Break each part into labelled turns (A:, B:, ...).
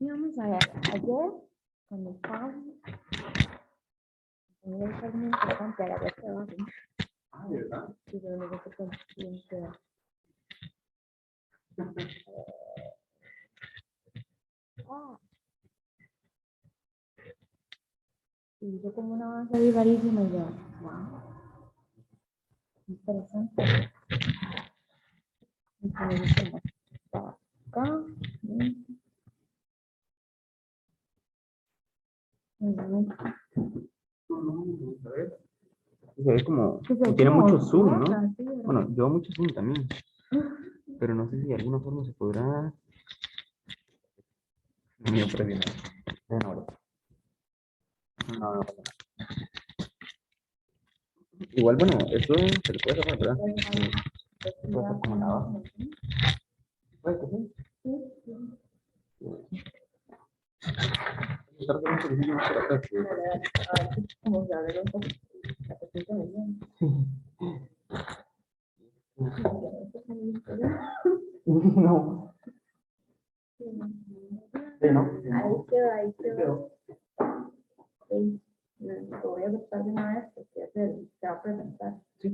A: Y vamos a ver, ayer cuando estábamos, me voy a hacer muy importante a la vez que abajo.
B: Ah, ¿de verdad?
A: Y yo lo que consciente. Y yo como una avanza ahí rarísima y yo, wow, interesante. Y como dicen, acá,
B: A ver. Se ve como,
A: se ve
B: tiene
A: como
B: mucho zoom,
A: oscura,
B: ¿no?
A: sí, ¿verdad?
B: Bueno, yo mucho zoom también, pero no sé si de alguna forma se podrá. Mío, pero bien. No, no, no. Igual, bueno, eso se le puede hacer, ¿verdad? Puede ser como la abajo. Puede que sí. Tratar de un poquillo más para atrás.
A: Como que a ver un poco, la cosita de bien.
B: No. Sí, ¿no?
A: Ahí quedó. Sí, lo voy a buscar de una vez porque se va a presentar.
B: Sí.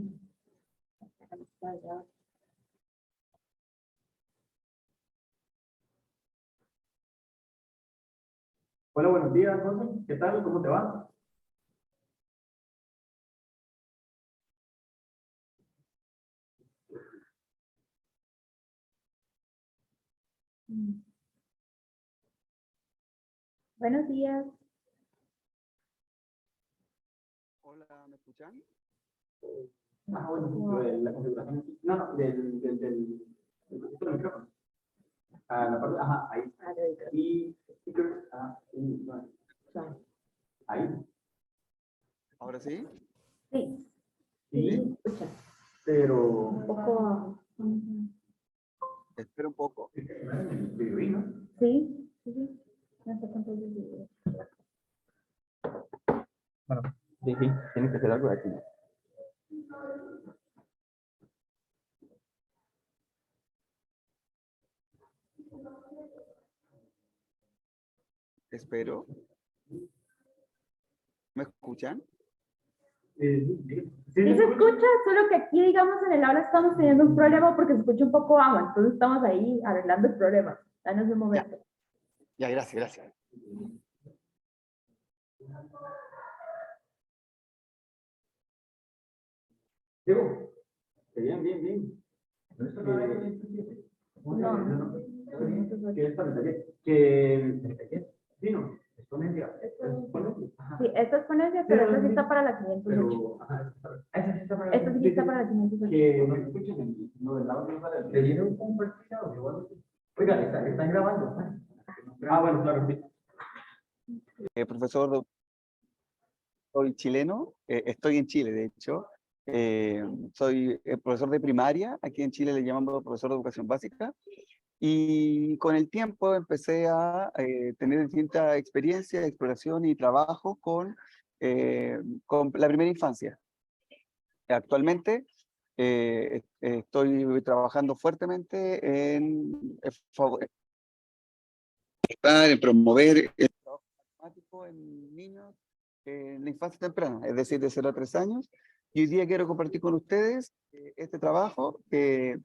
B: Hola, buenos días, José. ¿Qué tal? ¿Cómo te va?
A: Buenos días.
C: Hola, ¿me escuchan?
B: Ah, bueno, la configuración. No, no, del micrófono. Ah, la parte, ajá, ahí. Y speakers, no, ahí.
C: ¿Ahora sí?
A: Sí,
B: Sí,
A: escucha.
B: pero.
A: Un poco.
C: Espera un poco.
B: ¿No?
A: Sí, sí. No sé cuánto es el video.
B: Bueno, sí, sí, tiene que ser algo de aquí.
C: Espero. ¿Me escuchan?
B: Sí,
A: Sí se escucha, solo que aquí, digamos, en el aula estamos teniendo un problema porque se escucha un poco bajo, entonces estamos ahí arreglando el problema. Danos un momento.
C: Ya, gracias, gracias.
B: Diego, bien, bien, bien. Que sí, no, es ponencia.
A: Sí, esta es ponencia, pero esta sí está para la 508. Esta sí está para la 508.
B: Que no escuchen, no, del lado de le viene un compartido, igual. Oiga, están grabando. Ah, bueno, claro, sí.
C: Profesor, soy chileno, estoy en Chile, de hecho. Soy profesor de primaria, aquí en Chile le llamamos profesor de educación básica. Y con el tiempo empecé a tener distintas experiencias, exploración y trabajo con la primera infancia. Actualmente estoy trabajando fuertemente en promover el trabajo matemático en niños en la infancia temprana, es decir, de 0 a 3 años. Y hoy día quiero compartir con ustedes este trabajo, que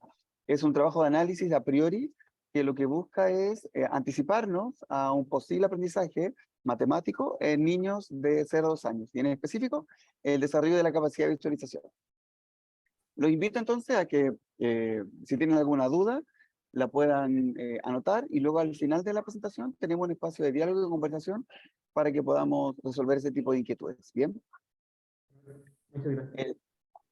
C: es un trabajo de análisis a priori, que lo que busca es anticiparnos a un posible aprendizaje matemático en niños de 0 a 2 años, y en específico, el desarrollo de la capacidad de visualización. Los invito entonces a que, si tienen alguna duda, la puedan anotar, y luego al final de la presentación tenemos un espacio de diálogo y de conversación para que podamos resolver ese tipo de inquietudes. ¿Bien?
B: Muchas gracias.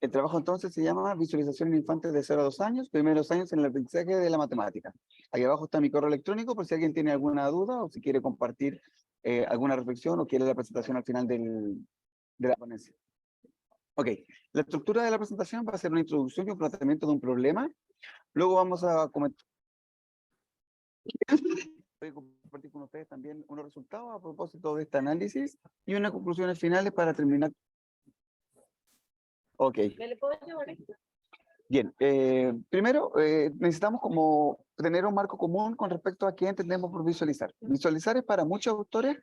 C: El trabajo entonces se llama Visualización en infantes de 0 a 2 años, primeros años en el aprendizaje de la matemática. Ahí abajo está mi correo electrónico por si alguien tiene alguna duda o si quiere compartir alguna reflexión o quiere la presentación al final de la ponencia. Ok, la estructura de la presentación va a ser una introducción y un planteamiento de un problema. Luego vamos a comentar. Voy a compartir con ustedes también unos resultados a propósito de este análisis y unas conclusiones finales para terminar Ok.
D: ¿Me le puedo llevar esto?
C: Bien, primero necesitamos como tener un marco común con respecto a qué entendemos por visualizar. Visualizar es para muchos autores,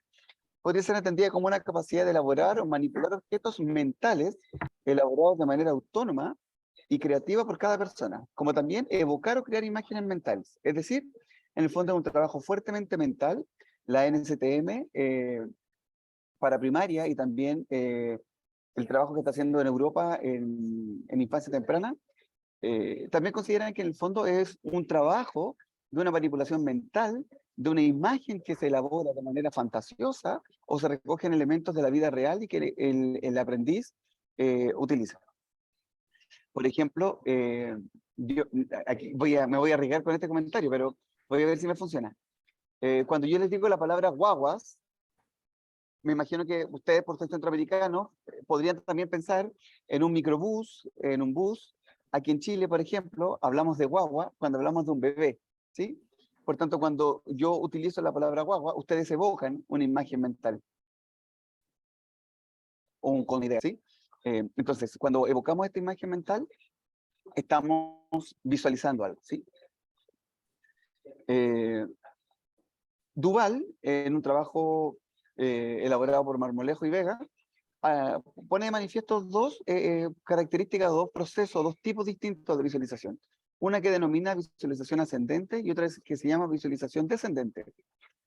C: podría ser entendida como una capacidad de elaborar o manipular objetos mentales elaborados de manera autónoma y creativa por cada persona, como también evocar o crear imágenes mentales. Es decir, en el fondo es un trabajo fuertemente mental, la NCTM para primaria y también el trabajo que está haciendo en Europa en infancia temprana, también consideran que en el fondo es un trabajo de una manipulación mental, de una imagen que se elabora de manera fantasiosa o se recogen elementos de la vida real y que el aprendiz utiliza. Por ejemplo, aquí me voy a arriesgar con este comentario, pero voy a ver si me funciona. Cuando yo les digo la palabra guaguas, me imagino que ustedes, por ser centroamericanos, podrían también pensar en un microbús, en un bus. Aquí en Chile, por ejemplo, hablamos de guagua cuando hablamos de un bebé, ¿sí? Por tanto, cuando yo utilizo la palabra guagua, ustedes evocan una imagen mental o con idea, ¿sí? Entonces, cuando evocamos esta imagen mental, estamos visualizando algo, ¿sí? Duval, en un trabajo elaborado por Marmolejo y Vega, pone de manifiesto dos características, dos procesos, dos tipos distintos de visualización. Una que denomina visualización ascendente y otra que se llama visualización descendente.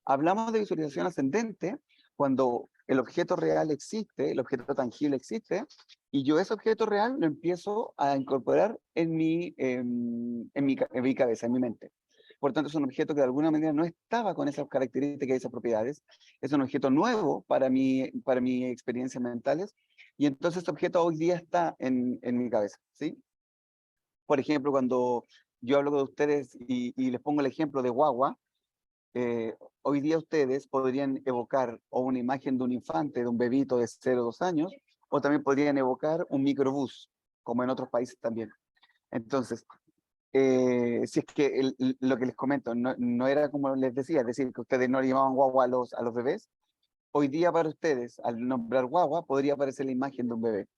C: Hablamos de visualización ascendente cuando el objeto real existe, el objeto tangible existe, y yo ese objeto real lo empiezo a incorporar en mi cabeza, en mi mente. Por tanto, es un objeto que de alguna manera no estaba con esas características y esas propiedades. Es un objeto nuevo para mi experiencias mentales. Y entonces este objeto hoy día está en mi cabeza, ¿sí? Por ejemplo, cuando yo hablo de ustedes y les pongo el ejemplo de guagua, hoy día ustedes podrían evocar o una imagen de un infante, de un bebito de 0 o 2 años, o también podrían evocar un microbús, como en otros países también. Entonces, si es que lo que les comento no era como les decía, es decir, que ustedes no le llamaban guagua a los bebés, hoy día para ustedes, al nombrar guagua, podría aparecer la imagen de un bebé.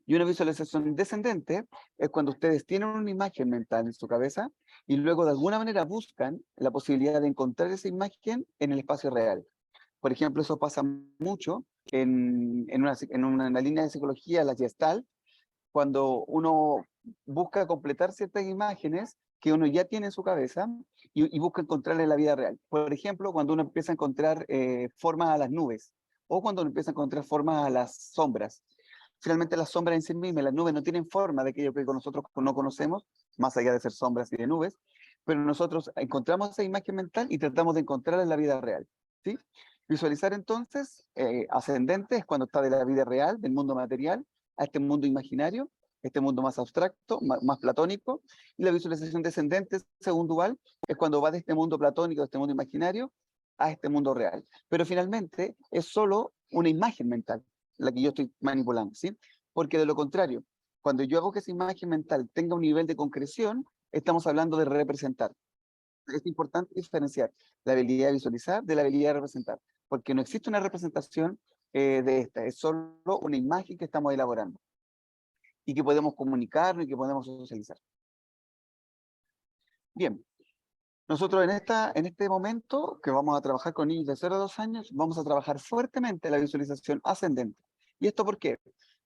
C: Y una visualización descendente es cuando ustedes tienen una imagen mental en su cabeza y luego de alguna manera buscan la posibilidad de encontrar esa imagen en el espacio real. Por ejemplo, eso pasa mucho en una línea de psicología, la Gestalt, cuando uno busca completar ciertas imágenes que uno ya tiene en su cabeza y busca encontrarle en la vida real. Por ejemplo, cuando uno empieza a encontrar formas a las nubes o cuando uno empieza a encontrar formas a las sombras. Finalmente las sombras en sí mismas, las nubes no tienen forma de aquello que nosotros no conocemos, más allá de ser sombras y de nubes, pero nosotros encontramos esa imagen mental y tratamos de encontrarla en la vida real, ¿sí? Visualizar entonces, ascendente es cuando está de la vida real, del mundo material, a este mundo imaginario, este mundo más abstracto, más platónico, y la visualización descendente, según Duval, es cuando va de este mundo platónico, de este mundo imaginario, a este mundo real. Pero finalmente es solo una imagen mental la que yo estoy manipulando, ¿sí? Porque de lo contrario, cuando yo hago que esa imagen mental tenga un nivel de concreción, estamos hablando de representar. Es importante diferenciar la habilidad de visualizar de la habilidad de representar, porque no existe una representación de esta, es solo una imagen que estamos elaborando y que podemos comunicarnos y que podemos socializar. Bien, nosotros en este momento que vamos a trabajar con niños de 0 a 2 años, vamos a trabajar fuertemente la visualización ascendente. ¿Y esto por qué?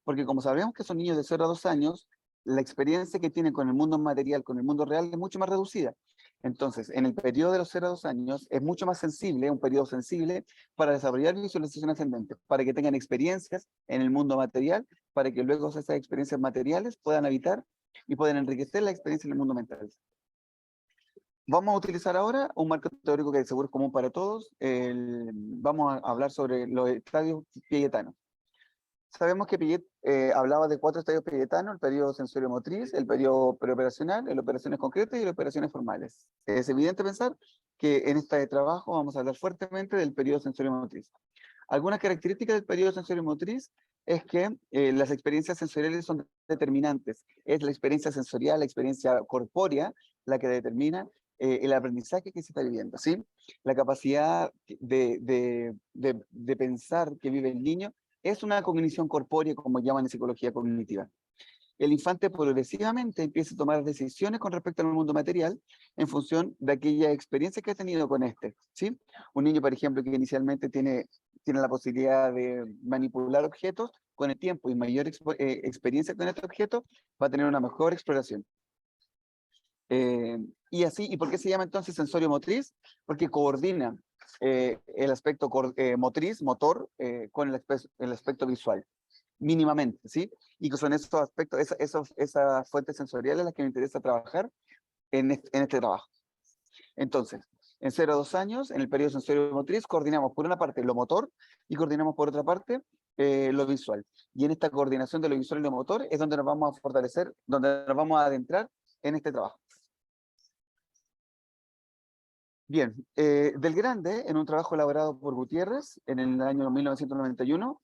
C: Porque como sabemos que son niños de 0 a 2 años, la experiencia que tienen con el mundo material, con el mundo real, es mucho más reducida. Entonces, en el periodo de los 0 a 2 años es mucho más sensible, un periodo sensible para desarrollar visualización ascendente, para que tengan experiencias en el mundo material, para que luego esas experiencias materiales puedan habitar y puedan enriquecer la experiencia en el mundo mental. Vamos a utilizar ahora un marco teórico que seguro es común para todos. Vamos a hablar sobre los estadios piagetanos. Sabemos que Piaget hablaba de 4 estadios piagetanos: el periodo sensorio-motriz, el periodo preoperacional, las operaciones concretas y las operaciones formales. Es evidente pensar que en este trabajo vamos a hablar fuertemente del periodo sensorio-motriz. Algunas características del periodo sensorio-motriz es que las experiencias sensoriales son determinantes. Es la experiencia sensorial, la experiencia corpórea, la que determina el aprendizaje que se está viviendo, ¿sí? La capacidad de pensar que vive el niño es una cognición corpórea, como llaman en psicología cognitiva. El infante progresivamente empieza a tomar decisiones con respecto al mundo material en función de aquella experiencia que ha tenido con este, ¿sí? Un niño, por ejemplo, que inicialmente tiene la posibilidad de manipular objetos, con el tiempo y mayor experiencia con este objeto, va a tener una mejor exploración. Y así, ¿y por qué se llama entonces sensorio motriz? Porque coordina el aspecto motriz, motor, con el aspecto visual, mínimamente, ¿sí? Y que son esos aspectos, esas fuentes sensoriales las que me interesa trabajar en este trabajo. Entonces, en 0 a 2 años, en el periodo sensorio motriz, coordinamos por una parte lo motor y coordinamos por otra parte lo visual. Y en esta coordinación de lo visual y lo motor es donde nos vamos a fortalecer, donde nos vamos a adentrar en este trabajo. Bien, Del Grande, en un trabajo elaborado por Gutiérrez en el año 1991,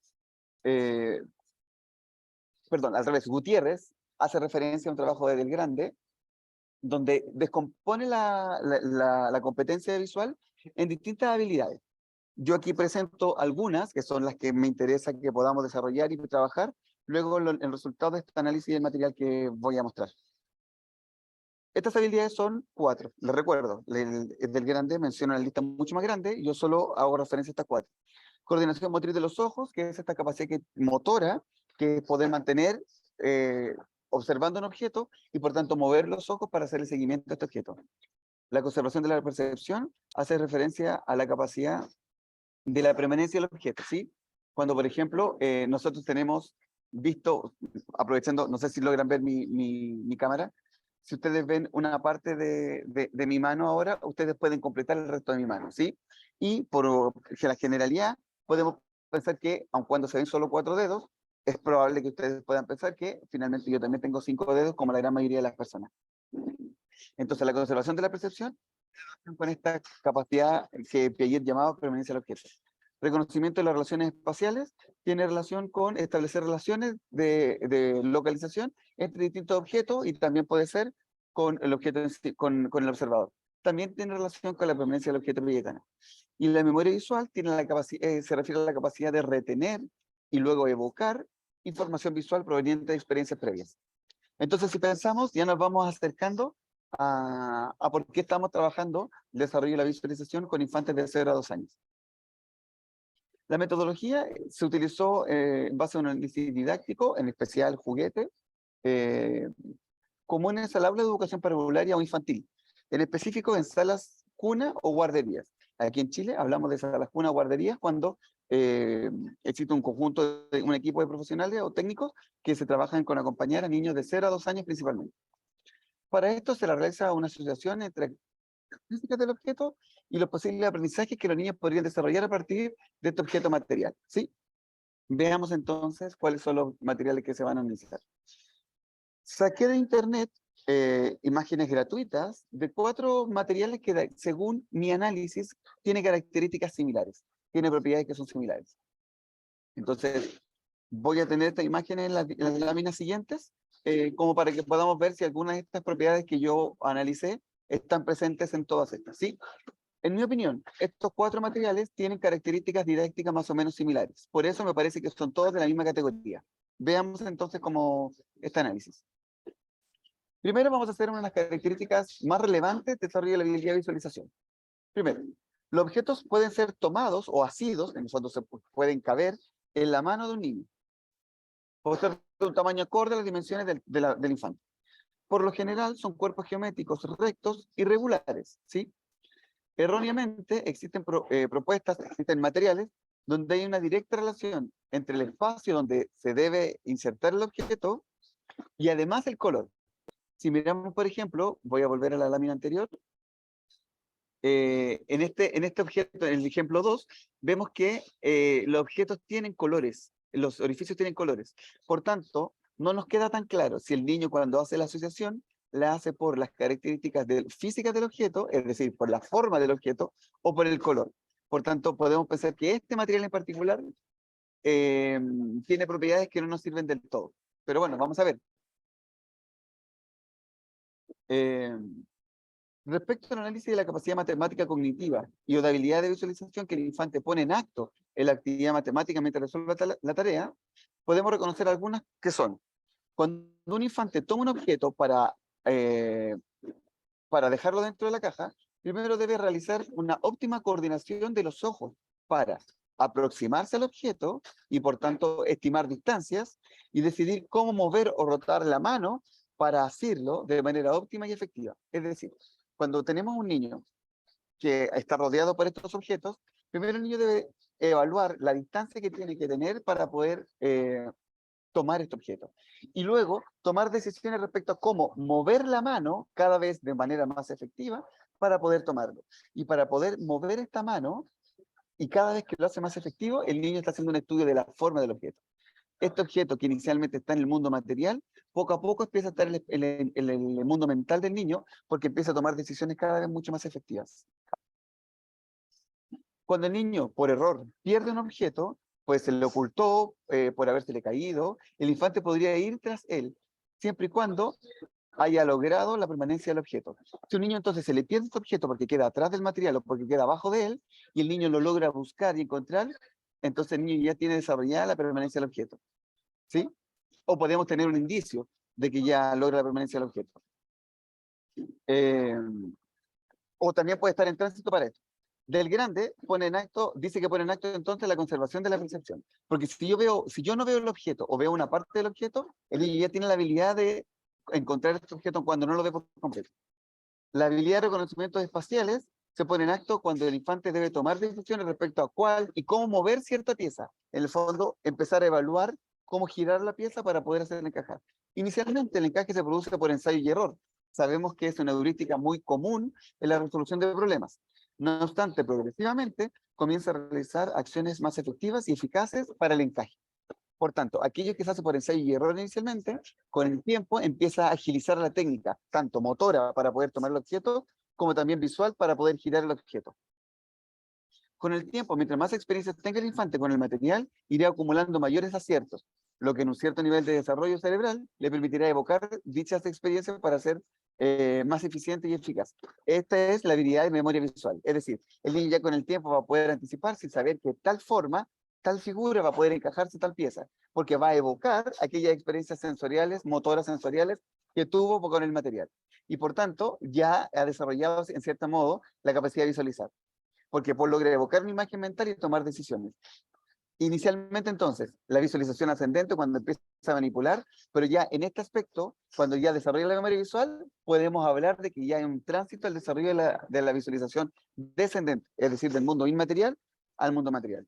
C: perdón, al revés, Gutiérrez hace referencia a un trabajo de Del Grande, donde descompone la competencia visual en distintas habilidades. Yo aquí presento algunas, que son las que me interesa que podamos desarrollar y trabajar, luego el resultado de este análisis del material que voy a mostrar. Estas habilidades son 4, les recuerdo, Del Grande menciona una lista mucho más grande, yo solo hago referencia a estas 4. Coordinación motriz de los ojos, que es esta capacidad motora, que es poder mantener observando un objeto y por tanto mover los ojos para hacer el seguimiento de este objeto. La conservación de la percepción hace referencia a la capacidad de la permanencia del objeto, ¿sí? Cuando, por ejemplo, nosotros tenemos visto, aprovechando, no sé si logran ver mi cámara, si ustedes ven una parte de mi mano ahora, ustedes pueden completar el resto de mi mano, ¿sí? Y por la generalidad, podemos pensar que, aun cuando se ven solo 4 dedos, es probable que ustedes puedan pensar que finalmente yo también tengo 5 dedos, como la gran mayoría de las personas. Entonces, la conservación de la percepción con esta capacidad que Piaget llamaba permanencia del objeto. Reconocimiento de las relaciones espaciales tiene relación con establecer relaciones de localización entre distintos objetos y también puede ser con el objeto con el observador. También tiene relación con la permanencia del objeto piagetano. Y la memoria visual tiene la capacidad, se refiere a la capacidad de retener y luego evocar información visual proveniente de experiencias previas. Entonces, si pensamos, ya nos vamos acercando a por qué estamos trabajando el desarrollo de la visualización con infantes de 0 a 2 años. La metodología se utilizó en base a un análisis didáctico, en especial juguete, comunes al aula de educación parvularia o infantil, en específico en salas cuna o guarderías. Aquí en Chile hablamos de salas cuna o guarderías cuando existe un conjunto, un equipo de profesionales o técnicos que se trabajan con acompañar a niños de 0 a 2 años principalmente. Para esto se realiza una asociación entre características del objeto y los posibles aprendizajes que los niños podrían desarrollar a partir de este objeto material, ¿sí? Veamos entonces cuáles son los materiales que se van a analizar. Saqué de internet imágenes gratuitas de 4 materiales que, según mi análisis, tienen características similares, tienen propiedades que son similares. Entonces, voy a tener estas imágenes en las láminas siguientes, como para que podamos ver si algunas de estas propiedades que yo analicé están presentes en todas estas, ¿sí? En mi opinión, estos 4 materiales tienen características didácticas más o menos similares. Por eso me parece que son todos de la misma categoría. Veamos entonces cómo este análisis. Primero vamos a hacer una de las características más relevantes de desarrollo de la habilidad de visualización. Primero, los objetos pueden ser tomados o asidos, en nosotros se pueden caber en la mano de un niño. Puede ser de un tamaño acorde a las dimensiones del infante. Por lo general son cuerpos geométricos rectos y regulares, ¿sí? Erróneamente existen propuestas, existen materiales donde hay una directa relación entre el espacio donde se debe insertar el objeto y además el color. Si miramos, por ejemplo, voy a volver a la lámina anterior, en este objeto, en el ejemplo 2, vemos que los objetos tienen colores, los orificios tienen colores. Por tanto, no nos queda tan claro si el niño cuando hace la asociación la hace por las características físicas del objeto, es decir, por la forma del objeto, o por el color. Por tanto, podemos pensar que este material en particular tiene propiedades que no nos sirven del todo. Pero bueno, vamos a ver. Respecto al análisis de la capacidad matemática cognitiva y o de habilidad de visualización que el infante pone en acto en la actividad matemática mientras resuelve la tarea, podemos reconocer algunas que son: cuando un infante toma un objeto eh, para dejarlo dentro de la caja, primero debe realizar una óptima coordinación de los ojos para aproximarse al objeto y por tanto estimar distancias y decidir cómo mover o rotar la mano para hacerlo de manera óptima y efectiva. Es decir, cuando tenemos un niño que está rodeado por estos objetos, primero el niño debe evaluar la distancia que tiene que tener para poder tomar este objeto. Y luego tomar decisiones respecto a cómo mover la mano cada vez de manera más efectiva para poder tomarlo. Y para poder mover esta mano, y cada vez que lo hace más efectivo, el niño está haciendo un estudio de la forma del objeto. Este objeto que inicialmente está en el mundo material, poco a poco empieza a estar en el mundo mental del niño, porque empieza a tomar decisiones cada vez mucho más efectivas. Cuando el niño, por error, pierde un objeto, pues se le ocultó por habérsele caído, el infante podría ir tras él, siempre y cuando haya logrado la permanencia del objeto. Si un niño entonces se le pierde este objeto porque queda atrás del material o porque queda abajo de él, y el niño lo logra buscar y encontrar, entonces el niño ya tiene desarrollada la permanencia del objeto. ¿Sí? O podemos tener un indicio de que ya logra la permanencia del objeto. O también puede estar en tránsito para esto. Del grande pone en acto, dice que pone en acto entonces la conservación de la percepción. Porque si yo no veo el objeto o veo una parte del objeto, el niño ya tiene la habilidad de encontrar este objeto cuando no lo ve por completo. La habilidad de reconocimientos espaciales se pone en acto cuando el infante debe tomar decisiones respecto a cuál y cómo mover cierta pieza. En el fondo, empezar a evaluar cómo girar la pieza para poder hacerla encajar. Inicialmente, el encaje se produce por ensayo y error. Sabemos que es una heurística muy común en la resolución de problemas. No obstante, progresivamente comienza a realizar acciones más efectivas y eficaces para el encaje. Por tanto, aquello que se hace por ensayo y error inicialmente, con el tiempo empieza a agilizar la técnica, tanto motora para poder tomar el objeto, como también visual para poder girar el objeto. Con el tiempo, mientras más experiencia tenga el infante con el material, irá acumulando mayores aciertos, lo que en un cierto nivel de desarrollo cerebral le permitirá evocar dichas experiencias para ser más eficiente y eficaz. Esta es la habilidad de memoria visual. Es decir, el niño ya con el tiempo va a poder anticiparse y saber que tal forma, tal figura va a poder encajarse tal pieza, porque va a evocar aquellas experiencias sensoriales, motoras sensoriales que tuvo con el material. Y por tanto, ya ha desarrollado en cierto modo la capacidad de visualizar, porque pues logra evocar una imagen mental y tomar decisiones. Inicialmente entonces, la visualización ascendente cuando empieza a manipular, pero ya en este aspecto, cuando ya desarrolla la memoria visual, podemos hablar de que ya hay un tránsito al desarrollo de la visualización descendente, es decir, del mundo inmaterial al mundo material.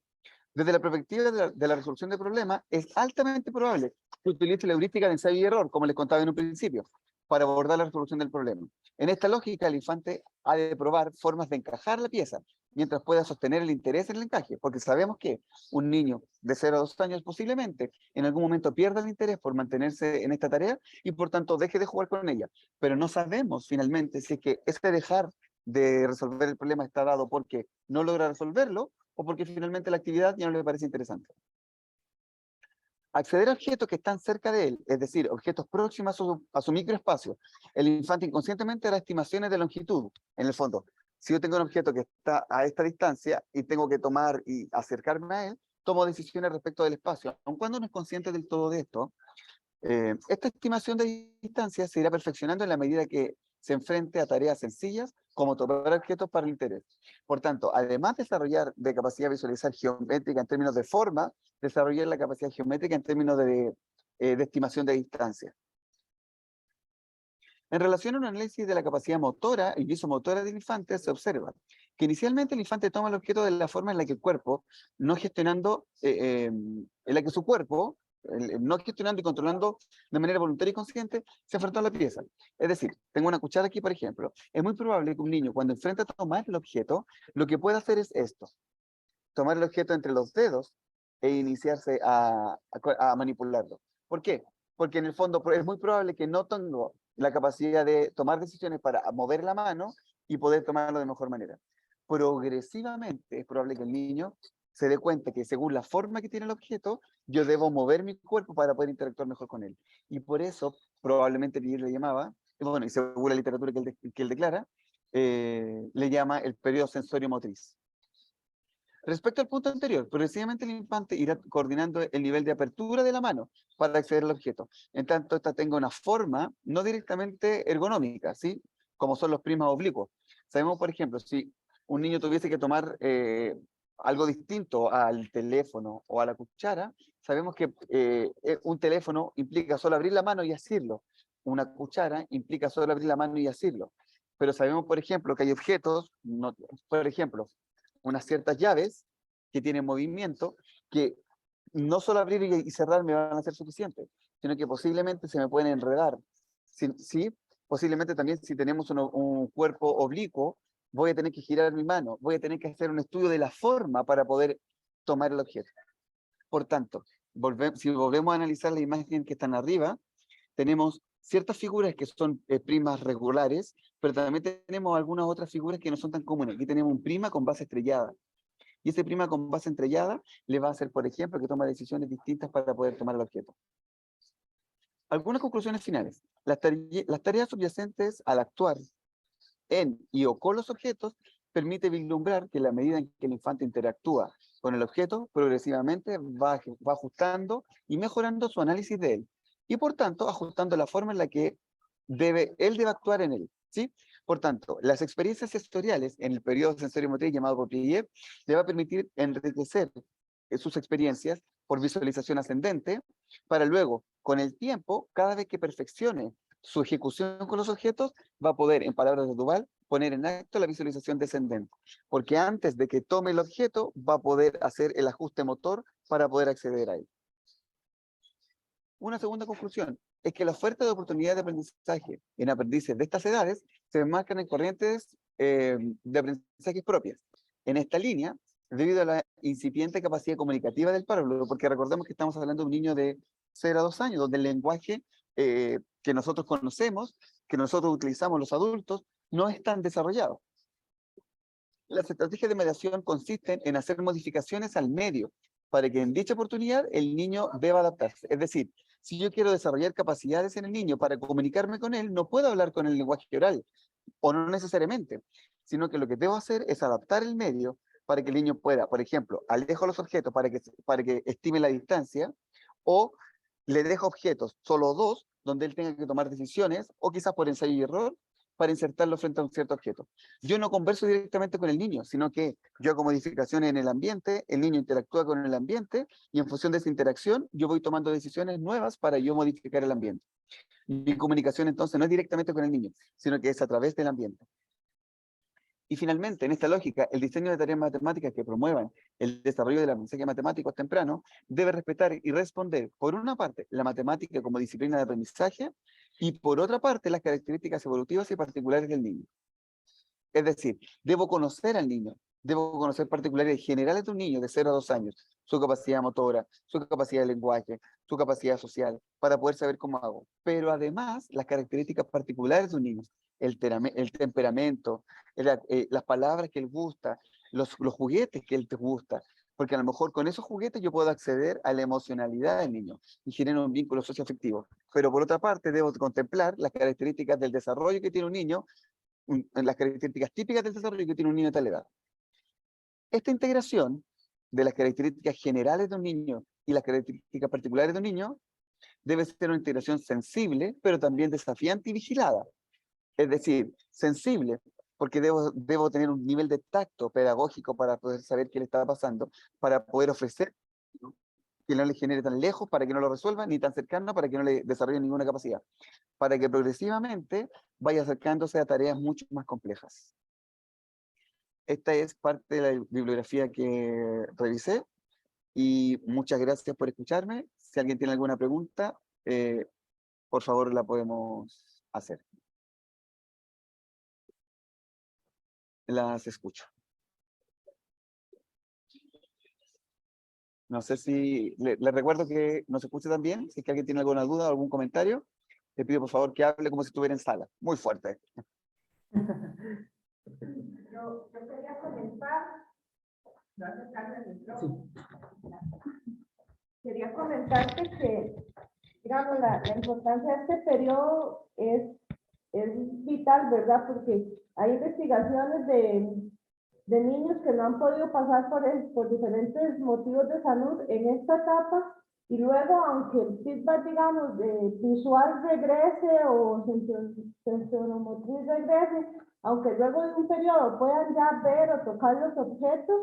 C: Desde la perspectiva de la resolución de problemas, es altamente probable que utilice la heurística de ensayo y error, como les contaba en un principio, para abordar la resolución del problema. En esta lógica, el infante ha de probar formas de encajar la pieza, mientras pueda sostener el interés en el encaje, porque sabemos que un niño de 0 a 2 años posiblemente en algún momento pierda el interés por mantenerse en esta tarea y por tanto deje de jugar con ella. Pero no sabemos finalmente si es que ese dejar de resolver el problema está dado porque no logra resolverlo o porque finalmente la actividad ya no le parece interesante. Acceder a objetos que están cerca de él, es decir, objetos próximos a su microespacio. El infante inconscientemente hará estimaciones de longitud. En el fondo, si yo tengo un objeto que está a esta distancia y tengo que tomar y acercarme a él, tomo decisiones respecto del espacio. Aun cuando no es consciente del todo de esto, esta estimación de distancia se irá perfeccionando en la medida que se enfrente a tareas sencillas como tomar objetos para el interés. Por tanto, además de desarrollar de capacidad de visualizar geométrica en términos de forma, desarrollar la capacidad geométrica en términos de estimación de distancia. En relación a un análisis de la capacidad motora y visomotora del infante, se observa que inicialmente el infante toma el objeto de la forma en la que el cuerpo, no gestionando, en la que su cuerpo, no gestionando y controlando de manera voluntaria y consciente, se enfrentó a la pieza. Es decir, tengo una cuchara aquí, por ejemplo. Es muy probable que un niño, cuando enfrenta a tomar el objeto, lo que pueda hacer es esto: tomar el objeto entre los dedos e iniciarse a manipularlo. ¿Por qué? Porque en el fondo es muy probable que no tengo la capacidad de tomar decisiones para mover la mano y poder tomarlo de mejor manera. Progresivamente es probable que el niño se dé cuenta que según la forma que tiene el objeto, yo debo mover mi cuerpo para poder interactuar mejor con él. Y por eso, probablemente Pierre le llamaba, y bueno, y según la literatura que él declara, le llama el periodo sensorio-motriz. Respecto al punto anterior, progresivamente el infante irá coordinando el nivel de apertura de la mano para acceder al objeto, en tanto esta tenga una forma no directamente ergonómica, ¿sí? Como son los prismas oblicuos. Sabemos, por ejemplo, si un niño tuviese que tomar algo distinto al teléfono o a la cuchara, sabemos que un teléfono implica solo abrir la mano y asirlo. Una cuchara implica solo abrir la mano y asirlo. Pero sabemos, por ejemplo, que hay objetos, por ejemplo, unas ciertas llaves que tienen movimiento, que no solo abrir y cerrar me van a ser suficientes, sino que posiblemente se me pueden enredar. Sí, posiblemente también si tenemos un cuerpo oblicuo, voy a tener que girar mi mano, voy a tener que hacer un estudio de la forma para poder tomar el objeto. Por tanto, si volvemos a analizar la imagen que están arriba, tenemos ciertas figuras que son primas regulares, pero también tenemos algunas otras figuras que no son tan comunes. Aquí tenemos un prima con base estrellada. Y ese prima con base estrellada le va a hacer, por ejemplo, que toma decisiones distintas para poder tomar el objeto. Algunas conclusiones finales. Las tareas subyacentes al actuar en y o con los objetos permite vislumbrar que la medida en que el infante interactúa con el objeto, progresivamente va ajustando y mejorando su análisis de él. Y por tanto, ajustando la forma en la que él debe actuar en él. ¿Sí? Por tanto, las experiencias sensoriales en el periodo sensorio-motriz llamado por Piaget le va a permitir enriquecer sus experiencias por visualización ascendente, para luego, con el tiempo, cada vez que perfeccione su ejecución con los objetos, va a poder, en palabras de Duval, poner en acto la visualización descendente. Porque antes de que tome el objeto, va a poder hacer el ajuste motor para poder acceder a él. Una segunda conclusión es que la oferta de oportunidades de aprendizaje en aprendices de estas edades se enmarcan en corrientes de aprendizajes propias. En esta línea, debido a la incipiente capacidad comunicativa del párvulo, porque recordemos que estamos hablando de un niño de 0 a 2 años, donde el lenguaje que nosotros conocemos, que nosotros utilizamos los adultos, no es tan desarrollado. Las estrategias de mediación consisten en hacer modificaciones al medio para que en dicha oportunidad el niño deba adaptarse. Es decir, si yo quiero desarrollar capacidades en el niño para comunicarme con él, no puedo hablar con el lenguaje oral, o no necesariamente, sino que lo que debo hacer es adaptar el medio para que el niño pueda, por ejemplo, alejo los objetos para que estime la distancia, o le dejo objetos, solo dos, donde él tenga que tomar decisiones, o quizás por ensayo y error, para insertarlo frente a un cierto objeto. Yo no converso directamente con el niño, sino que yo hago modificaciones en el ambiente, el niño interactúa con el ambiente, y en función de esa interacción, yo voy tomando decisiones nuevas para yo modificar el ambiente. Mi comunicación entonces no es directamente con el niño, sino que es a través del ambiente. Y finalmente, en esta lógica, el diseño de tareas matemáticas que promuevan el desarrollo del aprendizaje matemático temprano debe respetar y responder, por una parte, la matemática como disciplina de aprendizaje, y por otra parte, las características evolutivas y particulares del niño. Es decir, debo conocer al niño, debo conocer particularidades generales de un niño de 0 a 2 años, su capacidad motora, su capacidad de lenguaje, su capacidad social, para poder saber cómo hago. Pero además, las características particulares de un niño, el temperamento, las palabras que él gusta, los juguetes que él te gusta, porque a lo mejor con esos juguetes yo puedo acceder a la emocionalidad del niño y genero un vínculo socioafectivo. Pero por otra parte, debo contemplar las características del desarrollo que tiene un niño, las características típicas del desarrollo que tiene un niño de tal edad. Esta integración de las características generales de un niño y las características particulares de un niño debe ser una integración sensible, pero también desafiante y vigilada. Es decir, sensible, porque debo tener un nivel de tacto pedagógico para poder saber qué le está pasando, para poder ofrecer que no le genere tan lejos para que no lo resuelva, ni tan cercano para que no le desarrolle ninguna capacidad, para que progresivamente vaya acercándose a tareas mucho más complejas. Esta es parte de la bibliografía que revisé y muchas gracias por escucharme. Si alguien tiene alguna pregunta, por favor la podemos hacer. Las escucho. No sé si, les recuerdo que nos escuche también. Si es que alguien tiene alguna duda o algún comentario, le pido por favor que hable como si estuviera en sala. Muy fuerte.
A: Yo quería comentar, quería comentarte que, digamos, la importancia de este periodo es es vital, ¿verdad? Porque hay investigaciones de niños que no han podido pasar por diferentes motivos de salud en esta etapa y luego, aunque el feedback, digamos, visual regrese o sensoromotriz regrese, aunque luego en un periodo puedan ya ver o tocar los objetos,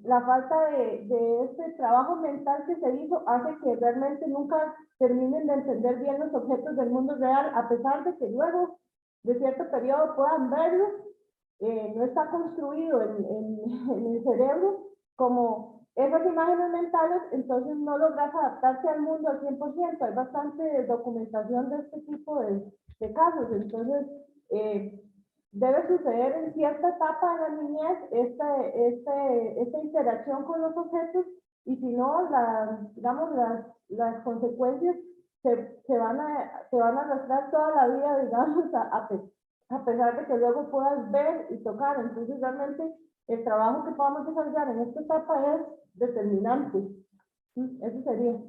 A: la falta de este trabajo mental que se hizo hace que realmente nunca terminen de entender bien los objetos del mundo real, a pesar de que luego de cierto periodo puedan verlos. No está construido en el cerebro como esas imágenes mentales, entonces no logras adaptarse al mundo al 100%. Hay bastante documentación de este tipo de casos, entonces debe suceder en cierta etapa de la niñez esta interacción con los objetos, y si no, digamos, las consecuencias se van a arrastrar toda la vida, digamos, a pesar de que luego puedas ver y tocar. Entonces realmente el trabajo que podamos desarrollar en esta etapa es determinante. Eso sería.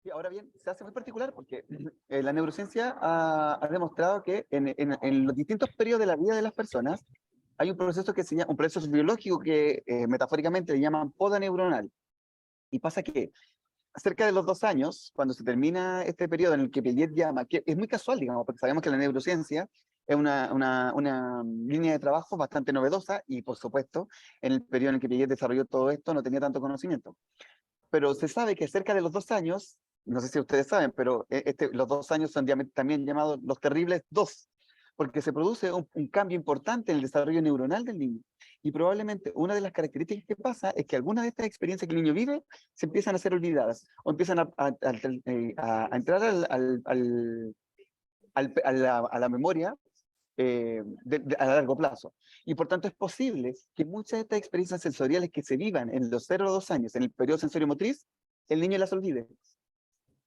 C: Y ahora bien, se hace muy particular porque la neurociencia ha demostrado que en los distintos periodos de la vida de las personas hay un proceso que se llama, un proceso biológico que metafóricamente le llaman poda neuronal. Y pasa que cerca de los 2 años, cuando se termina este periodo en el que Piaget llama, que es muy casual, digamos, porque sabemos que la neurociencia es una línea de trabajo bastante novedosa y, por supuesto, en el periodo en el que Piaget desarrolló todo esto no tenía tanto conocimiento. Pero se sabe que cerca de los 2 años, no sé si ustedes saben, pero los 2 años son también llamados los terribles 2, porque se produce un cambio importante en el desarrollo neuronal del niño. Y probablemente una de las características que pasa es que algunas de estas experiencias que el niño vive se empiezan a ser olvidadas o empiezan a entrar a la memoria a largo plazo. Y por tanto es posible que muchas de estas experiencias sensoriales que se vivan en los 0 a 2 años, en el periodo sensorio-motriz, el niño las olvide.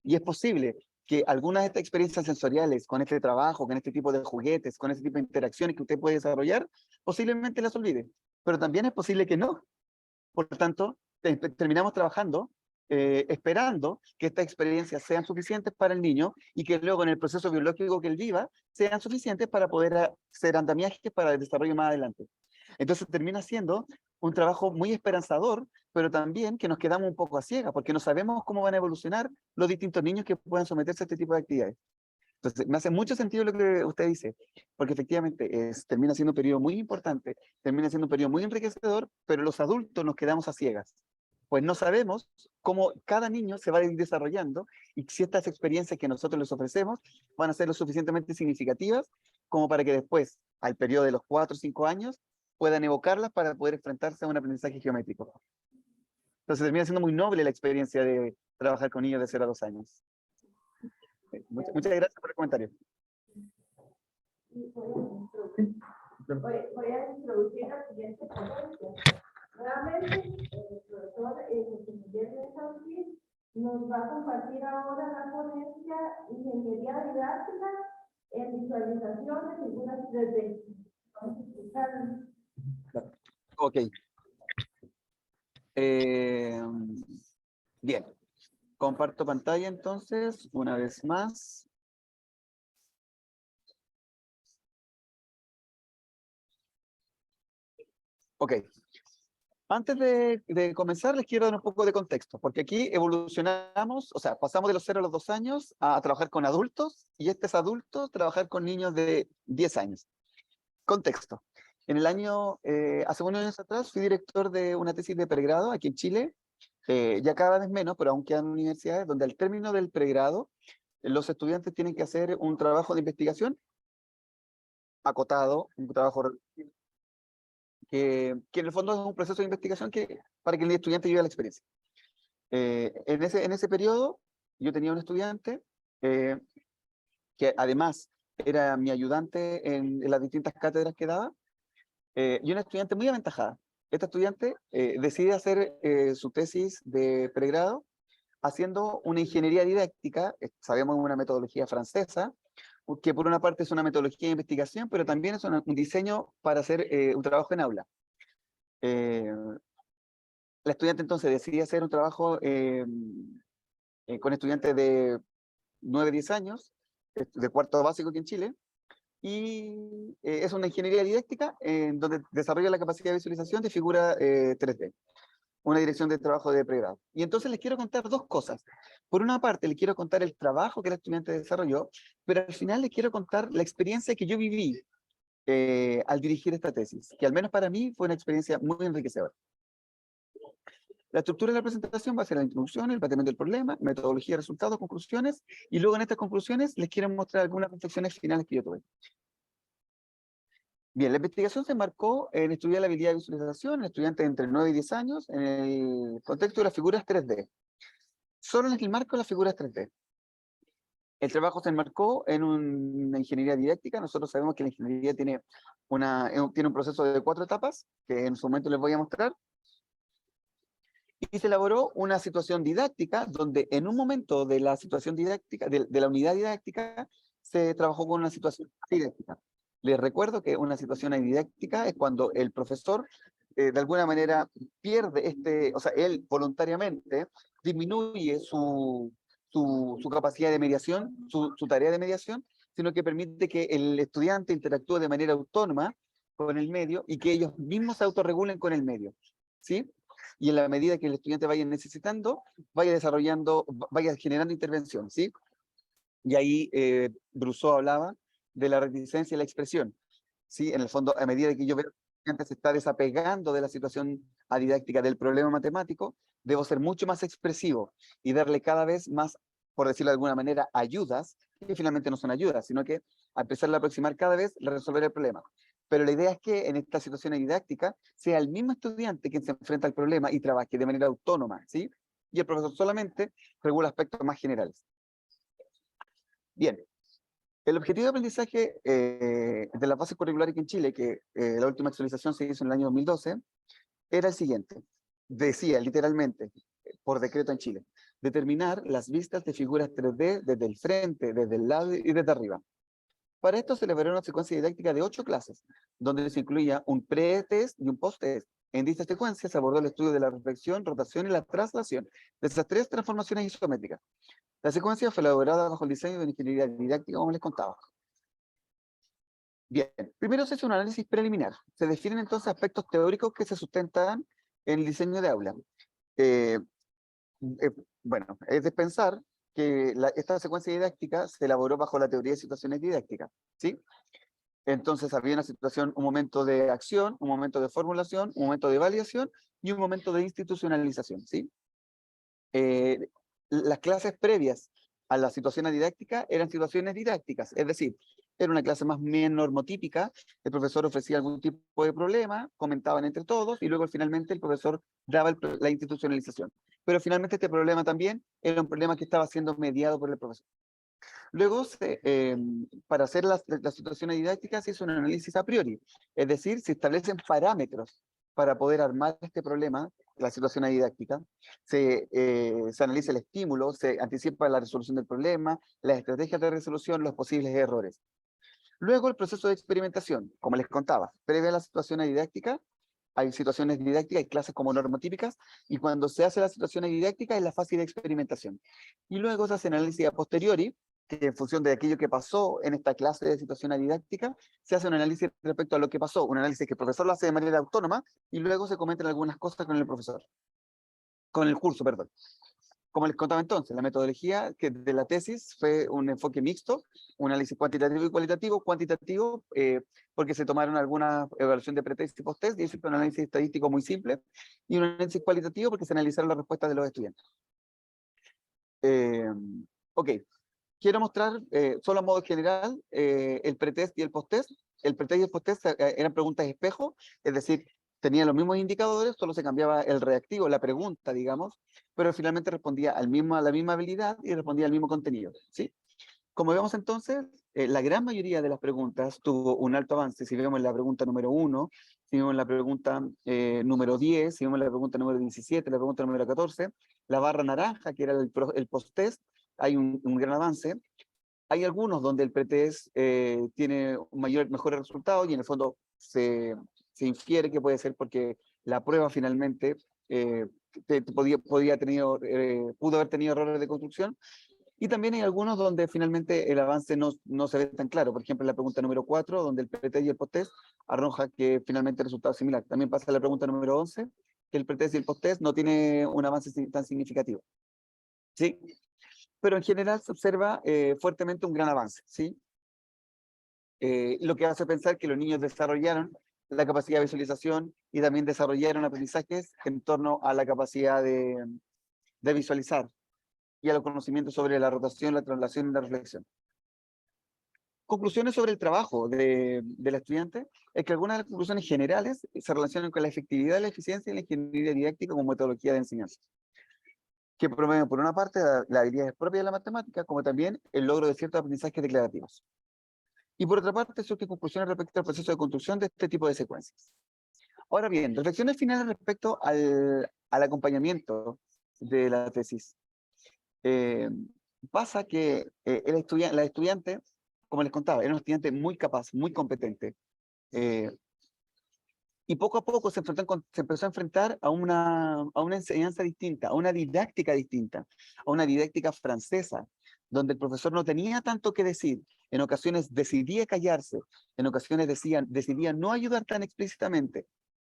C: Y es posible que algunas de estas experiencias sensoriales, con este trabajo, con este tipo de juguetes, con este tipo de interacciones que usted puede desarrollar, posiblemente las olvide. Pero también es posible que no. Por lo tanto, terminamos trabajando esperando que estas experiencias sean suficientes para el niño y que luego en el proceso biológico que él viva sean suficientes para poder hacer andamiajes para el desarrollo más adelante. Entonces termina siendo un trabajo muy esperanzador, pero también que nos quedamos un poco a ciegas porque no sabemos cómo van a evolucionar los distintos niños que puedan someterse a este tipo de actividades. Entonces, me hace mucho sentido lo que usted dice, porque efectivamente termina siendo un periodo muy importante, termina siendo un periodo muy enriquecedor, pero los adultos nos quedamos a ciegas, pues no sabemos cómo cada niño se va a ir desarrollando y si estas experiencias que nosotros les ofrecemos van a ser lo suficientemente significativas como para que después, al periodo de los 4 o 5 años, puedan evocarlas para poder enfrentarse a un aprendizaje geométrico. Entonces termina siendo muy noble la experiencia de trabajar con niños de 0 a 2 años. Muchas gracias por el comentario.
A: Voy a introducir la siguiente ponencia. Nuevamente, el profesor Guillermo Sauci nos va a compartir ahora la ponencia Ingeniería Didáctica en Visualización de Figuras 3D. Vamos a escucharlo.
C: Ok. Bien. Comparto pantalla entonces, una vez más. Ok. Antes de comenzar, les quiero dar un poco de contexto, porque aquí evolucionamos, o sea, pasamos de los 0 a los 2 años a trabajar con adultos, y este es adultos trabajar con niños de 10 años. Contexto. En el año, hace unos años atrás, fui director de una tesis de pregrado aquí en Chile, ya cada vez menos, pero aún quedan universidades donde al término del pregrado, los estudiantes tienen que hacer un trabajo de investigación acotado, un trabajo que en el fondo es un proceso de investigación para que el estudiante viva la experiencia. En ese periodo, yo tenía un estudiante que además era mi ayudante en las distintas cátedras que daba, y una estudiante muy aventajada. Esta estudiante decide hacer su tesis de pregrado haciendo una ingeniería didáctica, sabemos una metodología francesa, que por una parte es una metodología de investigación, pero también es un diseño para hacer un trabajo en aula. La estudiante entonces decide hacer un trabajo con estudiantes de 9, 10 años, de cuarto básico aquí en Chile, y es una ingeniería didáctica en donde desarrolla la capacidad de visualización de figura 3D, una dirección de trabajo de pregrado. Y entonces les quiero contar dos cosas. Por una parte, les quiero contar el trabajo que el estudiante desarrolló, pero al final les quiero contar la experiencia que yo viví al dirigir esta tesis, que al menos para mí fue una experiencia muy enriquecedora. La estructura de la presentación va a ser la introducción, el planteamiento del problema, metodología, resultados, conclusiones, y luego en estas conclusiones les quiero mostrar algunas reflexiones finales que yo tuve. Bien, la investigación se marcó en estudiar la habilidad de visualización en estudiantes entre 9 y 10 años en el contexto de las figuras 3D. Solo en el marco de las figuras 3D. El trabajo se enmarcó en una ingeniería didáctica. Nosotros sabemos que la ingeniería tiene un proceso de 4 etapas, que en su momento les voy a mostrar. Y se elaboró una situación didáctica, donde en un momento de la situación didáctica, de la unidad didáctica, se trabajó con una situación didáctica. Les recuerdo que una situación didáctica es cuando el profesor, de alguna manera, pierde o sea, él voluntariamente disminuye su capacidad de mediación, su tarea de mediación, sino que permite que el estudiante interactúe de manera autónoma con el medio y que ellos mismos se autorregulen con el medio, ¿sí? Y en la medida que el estudiante vaya necesitando, vaya desarrollando, vaya generando intervención, ¿sí? Y ahí Brousseau hablaba de la reticencia y la expresión, ¿sí? En el fondo, a medida que yo veo que el estudiante se está desapegando de la situación didáctica del problema matemático, debo ser mucho más expresivo y darle cada vez más, por decirlo de alguna manera, ayudas, que finalmente no son ayudas, sino que a empezar a aproximar cada vez resolver el problema. Pero la idea es que en esta situación didáctica sea el mismo estudiante quien se enfrenta al problema y trabaje de manera autónoma, ¿sí? Y el profesor solamente regula aspectos más generales. Bien, el objetivo de aprendizaje de las bases curriculares aquí en Chile, que la última actualización se hizo en el año 2012, era el siguiente. Decía literalmente, por decreto en Chile, determinar las vistas de figuras 3D desde el frente, desde el lado y desde arriba. Para esto se elaboró una secuencia didáctica de 8 clases, donde se incluía un pre-test y un post-test. En dicha secuencia se abordó el estudio de la reflexión, rotación y la traslación de esas 3 transformaciones isométricas. La secuencia fue elaborada bajo el diseño de una ingeniería didáctica, como les contaba. Bien, primero se hace un análisis preliminar. Se definen entonces aspectos teóricos que se sustentan en el diseño de aula. Bueno, es de pensar que esta secuencia didáctica se elaboró bajo la teoría de situaciones didácticas, ¿sí? Entonces había una situación, un momento de acción, un momento de formulación, un momento de validación y un momento de institucionalización, ¿sí? Las clases previas a la situación didáctica eran situaciones didácticas, es decir, era una clase más bien normotípica, el profesor ofrecía algún tipo de problema, comentaban entre todos y luego finalmente el profesor daba la institucionalización. Pero finalmente este problema también era un problema que estaba siendo mediado por el profesor. Luego, para hacer las situaciones didácticas, se hizo un análisis a priori, es decir, se establecen parámetros para poder armar este problema, la situación didáctica, se analiza el estímulo, se anticipa la resolución del problema, las estrategias de resolución, los posibles errores. Luego, el proceso de experimentación, como les contaba, previa a la situación didáctica, hay situaciones didácticas, hay clases como normotípicas, y cuando se hace la situación didáctica es la fase de experimentación. Y luego se hace análisis a posteriori, que en función de aquello que pasó en esta clase de situación didáctica, se hace un análisis respecto a lo que pasó, un análisis que el profesor lo hace de manera autónoma, y luego se comentan algunas cosas con el profesor, con el curso, perdón. Como les contaba entonces, la metodología de la tesis fue un enfoque mixto, un análisis cuantitativo y cuantitativo porque se tomaron algunas evaluaciones de pretest y post-test, y eso fue un análisis estadístico muy simple, y un análisis cualitativo porque se analizaron las respuestas de los estudiantes. Ok, quiero mostrar solo a modo general el pretest y el post-test. El pretest y el post-test eran preguntas de espejo, es decir, tenían los mismos indicadores, solo se cambiaba el reactivo, la pregunta, digamos, pero finalmente respondía a la misma habilidad y respondía al mismo contenido, ¿sí? Como vemos entonces, la gran mayoría de las preguntas tuvo un alto avance. Si vemos la pregunta número 1, si vemos la pregunta número 10, si vemos la pregunta número 17, la pregunta número 14, la barra naranja, que era el post-test, hay un gran avance. Hay algunos donde el pretest tiene mejores resultados y en el fondo se infiere que puede ser porque la prueba finalmente pudo haber tenido errores de construcción, Y también hay algunos donde finalmente el avance no se ve tan claro. Por ejemplo, en la pregunta número 4, donde el pretest y el posttest arroja que finalmente el resultado es similar. También pasa en la pregunta número 11, que el pretest y el posttest no tiene un avance tan significativo. ¿Sí? Pero en general se observa fuertemente un gran avance. ¿Sí? Lo que hace pensar que los niños desarrollaron la capacidad de visualización y también desarrollaron aprendizajes en torno a la capacidad de visualizar y a los conocimientos sobre la rotación, la traslación y la reflexión. Conclusiones sobre el trabajo del estudiante es que algunas de las conclusiones generales se relacionan con la efectividad, la eficiencia y la ingeniería didáctica como metodología de enseñanza, que promueven por una parte la habilidad propia de la matemática, como también el logro de ciertos aprendizajes declarativos. Y por otra parte, surgen conclusiones respecto al proceso de construcción de este tipo de secuencias. Ahora bien, reflexiones finales respecto al acompañamiento de la tesis. Pasa que la estudiante, como les contaba, era un estudiante muy capaz, muy competente. Y poco a poco se empezó a enfrentar a una enseñanza distinta, a una didáctica distinta, a una didáctica francesa, donde el profesor no tenía tanto que decir. En ocasiones decidía callarse, en ocasiones decidía no ayudar tan explícitamente,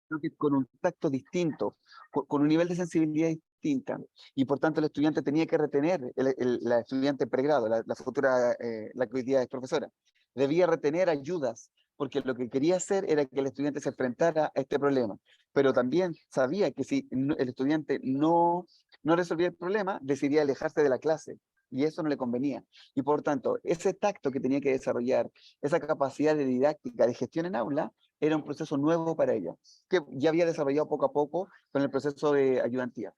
C: sino que con un tacto distinto, con un nivel de sensibilidad distinta, y por tanto el estudiante tenía que retener, la estudiante pregrado, la futura, la que hoy día es profesora, debía retener ayudas, porque lo que quería hacer era que el estudiante se enfrentara a este problema, pero también sabía que si el estudiante no resolvía el problema, decidía alejarse de la clase, y eso no le convenía. Y por tanto, ese tacto que tenía que desarrollar, esa capacidad de didáctica, de gestión en aula, era un proceso nuevo para ella, que ya había desarrollado poco a poco con el proceso de ayudantía.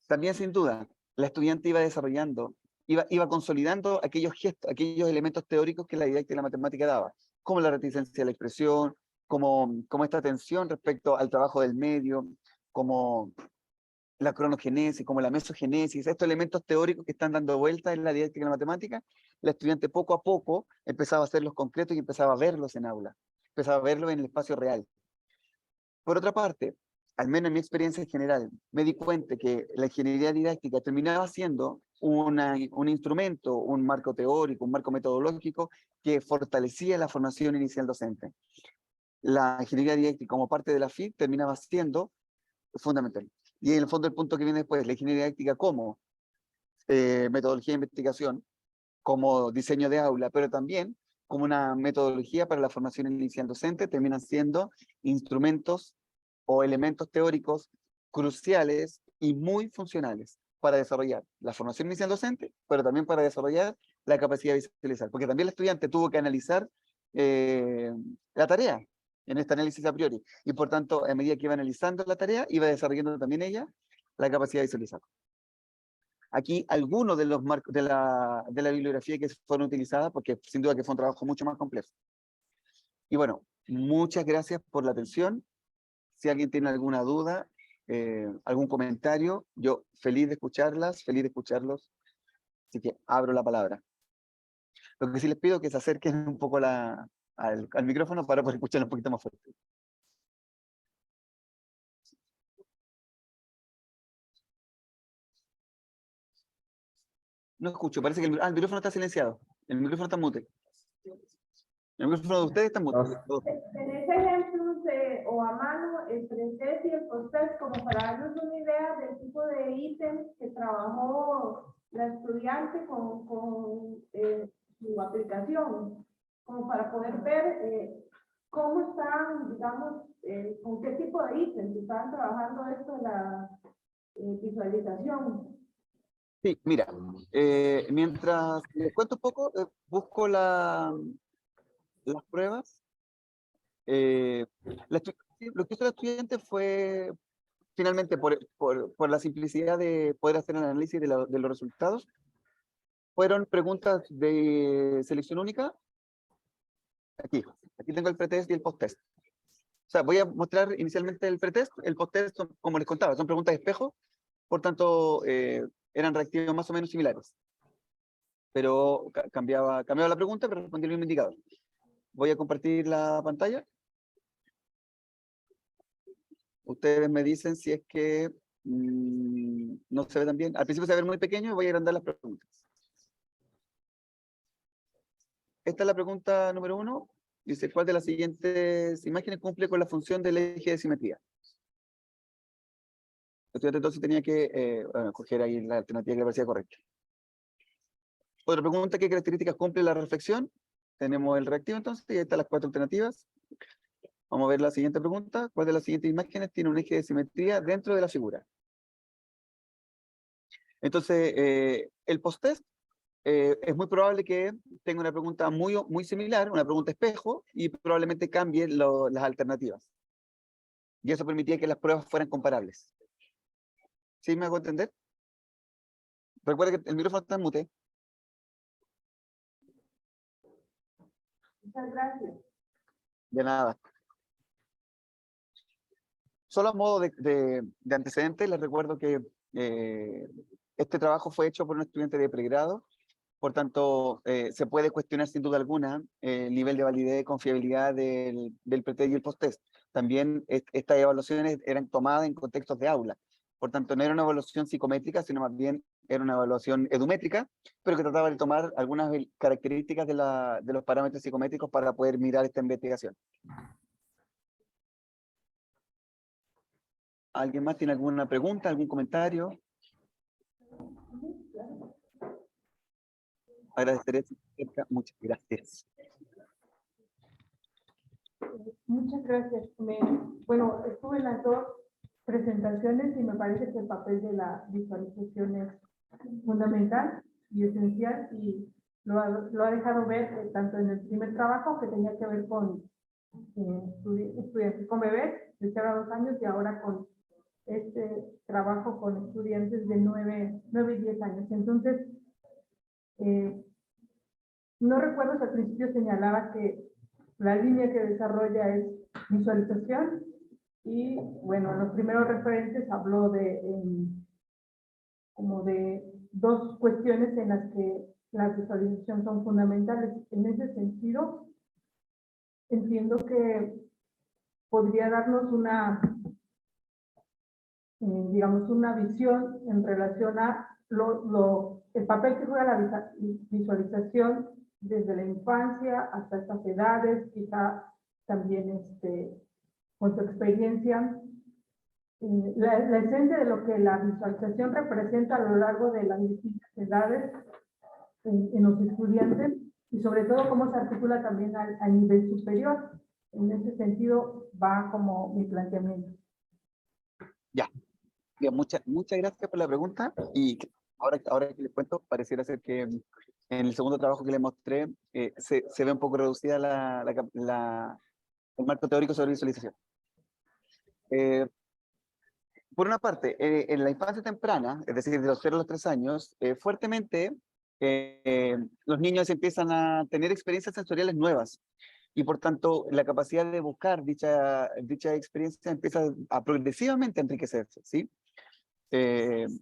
C: También, sin duda, la estudiante iba desarrollando, iba consolidando aquellos gestos, aquellos elementos teóricos que la didáctica y la matemática daba, como la reticencia a la expresión, como esta atención respecto al trabajo del medio, como la cronogenesis, como la mesogenesis, estos elementos teóricos que están dando vueltas en la didáctica y la matemática, la estudiante poco a poco empezaba a hacerlos concretos y empezaba a verlos en aula, empezaba a verlos en el espacio real. Por otra parte, al menos en mi experiencia en general, me di cuenta que la ingeniería didáctica terminaba siendo un instrumento, un marco teórico, un marco metodológico que fortalecía la formación inicial docente. La ingeniería didáctica como parte de la FIT terminaba siendo fundamental. Y en el fondo el punto que viene después, la ingeniería didáctica como metodología de investigación, como diseño de aula, pero también como una metodología para la formación inicial docente, terminan siendo instrumentos o elementos teóricos cruciales y muy funcionales para desarrollar la formación inicial docente, pero también para desarrollar la capacidad de visualizar, porque también el estudiante tuvo que analizar la tarea en este análisis a priori, y por tanto, a medida que iba analizando la tarea, iba desarrollando también ella la capacidad de visualizar. Aquí algunos de los marcos de la bibliografía que fueron utilizadas, porque sin duda que fue un trabajo mucho más complejo. Y bueno, muchas gracias por la atención. Si alguien tiene alguna duda, algún comentario, yo feliz de escucharlas, feliz de escucharlos. Así que abro la palabra. Lo que sí les pido es que se acerquen un poco al micrófono para poder escuchar un poquito más fuerte. No escucho, parece que el micrófono está silenciado. El micrófono está mute. El micrófono de ustedes está mute.
A: ¿Tenés ejemplos o a mano el pretest y el posttest como para darnos una idea del tipo de ítems que trabajó la estudiante con su aplicación? Como para poder ver cómo están, digamos, con qué tipo de ítems están trabajando esto de la visualización.
C: Sí, mira, mientras les cuento un poco, busco las pruebas. Lo que hizo el estudiante fue, finalmente, por la simplicidad de poder hacer el análisis de los resultados, fueron preguntas de selección única. Aquí tengo el pretest y el posttest. O sea, voy a mostrar inicialmente el pretest, el posttest, como les contaba, son preguntas de espejo, por tanto, eran reactivos más o menos similares. Pero cambiaba la pregunta, pero respondía el mismo indicador. Voy a compartir la pantalla. Ustedes me dicen si es que no se ve tan bien. Al principio se va a ver muy pequeño y voy a agrandar las preguntas. Esta es la pregunta número 1. Dice, ¿cuál de las siguientes imágenes cumple con la función del eje de simetría? El estudiante entonces tenía que bueno, escoger ahí la alternativa que le parecía correcta. Otra pregunta, ¿qué características cumple la reflexión? Tenemos el reactivo entonces, y ahí están las 4 alternativas. Vamos a ver la siguiente pregunta. ¿Cuál de las siguientes imágenes tiene un eje de simetría dentro de la figura? Entonces, el post-test es muy probable que tenga una pregunta muy similar, una pregunta espejo, y probablemente cambie las alternativas. Y eso permitía que las pruebas fueran comparables. ¿Sí me hago entender? Recuerda que el micrófono está en mute.
A: Muchas gracias.
C: De nada. Solo a modo de antecedente, les recuerdo que este trabajo fue hecho por un estudiante de pregrado. Por tanto, se puede cuestionar sin duda alguna el nivel de validez y confiabilidad del pretest y el post-test. También estas evaluaciones eran tomadas en contextos de aula. Por tanto, no era una evaluación psicométrica, sino más bien era una evaluación edumétrica, pero que trataba de tomar algunas características de los parámetros psicométricos para poder mirar esta investigación. ¿Alguien más tiene alguna pregunta, algún comentario? Agradeceré. Muchas gracias.
A: Muchas gracias. Bueno, estuve en las dos presentaciones y me parece que el papel de la visualización es fundamental y esencial y lo ha dejado ver tanto en el primer trabajo que tenía que ver con estudiantes con bebés de 0 a 2 años y ahora con este trabajo con estudiantes de 9 y 10 años. Entonces, no recuerdo si al principio señalaba que la línea que desarrolla es visualización y, bueno, en los primeros referentes habló de como de dos cuestiones en las que la visualización son fundamentales. En ese sentido, entiendo que podría darnos una, digamos, una visión en relación a el papel que juega la visualización desde la infancia hasta estas edades, quizá también con su experiencia. La esencia de lo que la visualización representa a lo largo de las distintas edades en los estudiantes y sobre todo cómo se articula también al nivel superior. En ese sentido va como mi planteamiento.
C: Ya. Bien, muchas gracias por la pregunta. Y ahora que les cuento, pareciera ser que en el segundo trabajo que les mostré se ve un poco reducida el marco teórico sobre visualización. Por una parte, en la infancia temprana, es decir, de los 0 a los 3 años, fuertemente los niños empiezan a tener experiencias sensoriales nuevas y por tanto la capacidad de buscar dicha experiencia empieza a progresivamente enriquecerse, ¿sí?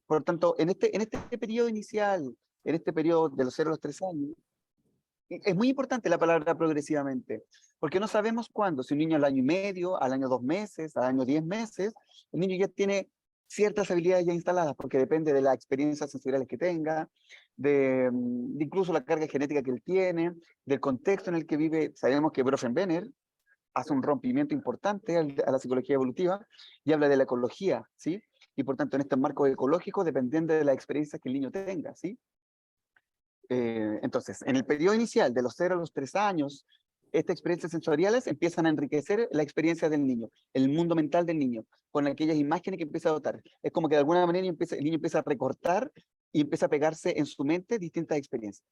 C: Por tanto, en este periodo inicial, en este periodo de los 0 a los 3 años, es muy importante la palabra progresivamente, porque no sabemos cuándo, si un niño al año y medio, al año 2 meses, al año 10 meses, el niño ya tiene ciertas habilidades ya instaladas, porque depende de las experiencias sensoriales que tenga, de incluso la carga genética que él tiene, del contexto en el que vive. Sabemos que Bronfenbrenner hace un rompimiento importante a la psicología evolutiva y habla de la ecología, ¿sí? Y por tanto, en estos marcos ecológicos, dependiendo de las experiencias que el niño tenga, ¿sí? Entonces, en el periodo inicial, de los 0 a los 3 años, estas experiencias sensoriales empiezan a enriquecer la experiencia del niño, el mundo mental del niño, con aquellas imágenes que empieza a dotar. Es como que de alguna manera el niño empieza a recortar y empieza a pegarse en su mente distintas experiencias.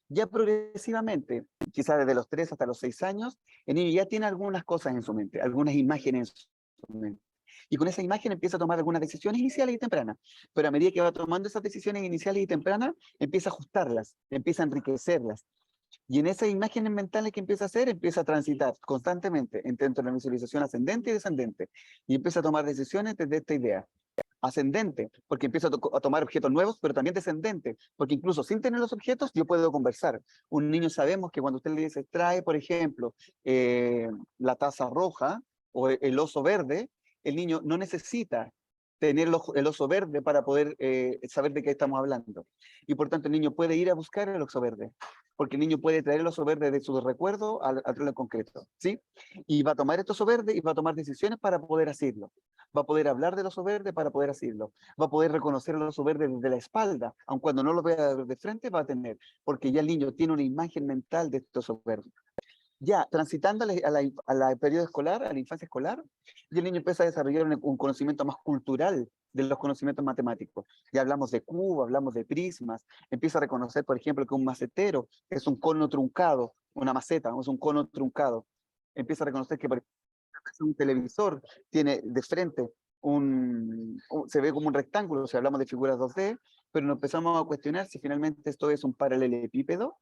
C: Ya progresivamente, quizás desde los 3 hasta los 6 años, el niño ya tiene algunas cosas en su mente, algunas imágenes en su mente. Y con esa imagen empieza a tomar algunas decisiones iniciales y tempranas. Pero a medida que va tomando esas decisiones iniciales y tempranas, empieza a ajustarlas, empieza a enriquecerlas. Y en esas imágenes mentales que empieza a hacer, empieza a transitar constantemente entre la visualización ascendente y descendente. Y empieza a tomar decisiones desde esta idea. Ascendente, porque empiezo a tomar objetos nuevos, pero también descendente, porque incluso sin tener los objetos, yo puedo conversar. Un niño sabemos que cuando usted le dice, trae, por ejemplo, la taza roja o el oso verde, el niño no necesita tener el oso verde para poder saber de qué estamos hablando. Y por tanto el niño puede ir a buscar el oso verde, porque el niño puede traer el oso verde de su recuerdo al en concreto, ¿sí? Y va a tomar este oso verde y va a tomar decisiones para poder hacerlo. Va a poder hablar del oso verde para poder hacerlo. Va a poder reconocer el oso verde desde la espalda, aun cuando no lo vea de frente, va a tener, porque ya el niño tiene una imagen mental de este oso verde. Ya transitando a la periodo escolar, a la infancia escolar, y el niño empieza a desarrollar un conocimiento más cultural de los conocimientos matemáticos. Ya hablamos de cubo, hablamos de prismas, empieza a reconocer, por ejemplo, que un macetero es un cono truncado, una maceta, es un cono truncado. Empieza a reconocer que, por ejemplo, un televisor tiene de frente se ve como un rectángulo, si hablamos de figuras 2D, pero nos empezamos a cuestionar si finalmente esto es un paralelepípedo,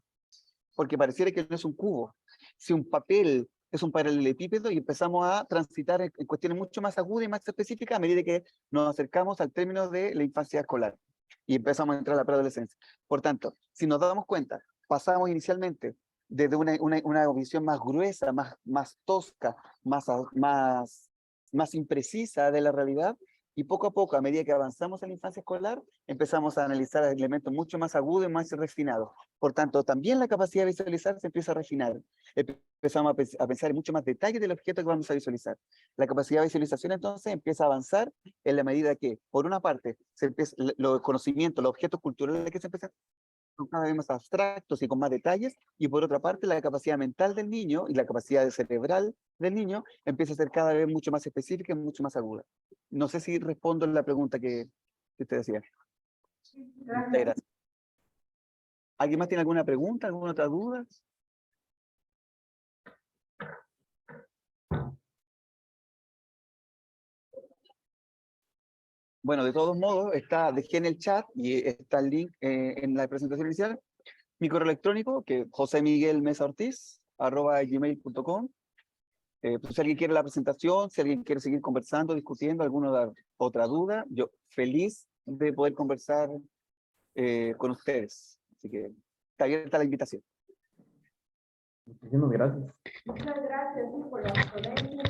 C: porque pareciera que no es un cubo. Si un papel es un paralelepípedo y empezamos a transitar en cuestiones mucho más agudas y más específicas a medida que nos acercamos al término de la infancia escolar y empezamos a entrar a la preadolescencia. Por tanto, si nos damos cuenta, pasamos inicialmente desde una visión más gruesa, más tosca, más imprecisa de la realidad, y poco a poco, a medida que avanzamos en la infancia escolar, empezamos a analizar elementos mucho más agudos y más refinados. Por tanto, también la capacidad de visualizar se empieza a refinar. Empezamos a pensar en mucho más detalles del objeto que vamos a visualizar. La capacidad de visualización entonces empieza a avanzar en la medida que, por una parte, los conocimientos, los objetos culturales que se empiezan son cada vez más abstractos y con más detalles, y por otra parte la capacidad mental del niño y la capacidad cerebral del niño empieza a ser cada vez mucho más específica y mucho más aguda. No sé si respondo en la pregunta que usted decía. Muchas gracias. ¿Alguien más tiene alguna pregunta, alguna otra duda? Bueno, de todos modos, dejé en el chat y está el link en la presentación inicial. Mi correo electrónico, que es josemiguelmesaortiz@gmail.com. Pues si alguien quiere la presentación, si alguien quiere seguir conversando, discutiendo, alguna otra duda, yo feliz de poder conversar con ustedes. Así que está abierta la invitación.
B: Muchísimas gracias.
A: Muchas gracias por la ponencia.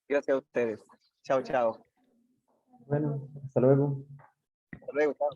C: Gracias a ustedes. Chao, chao.
B: Bueno, hasta luego.
C: Hasta luego, chao.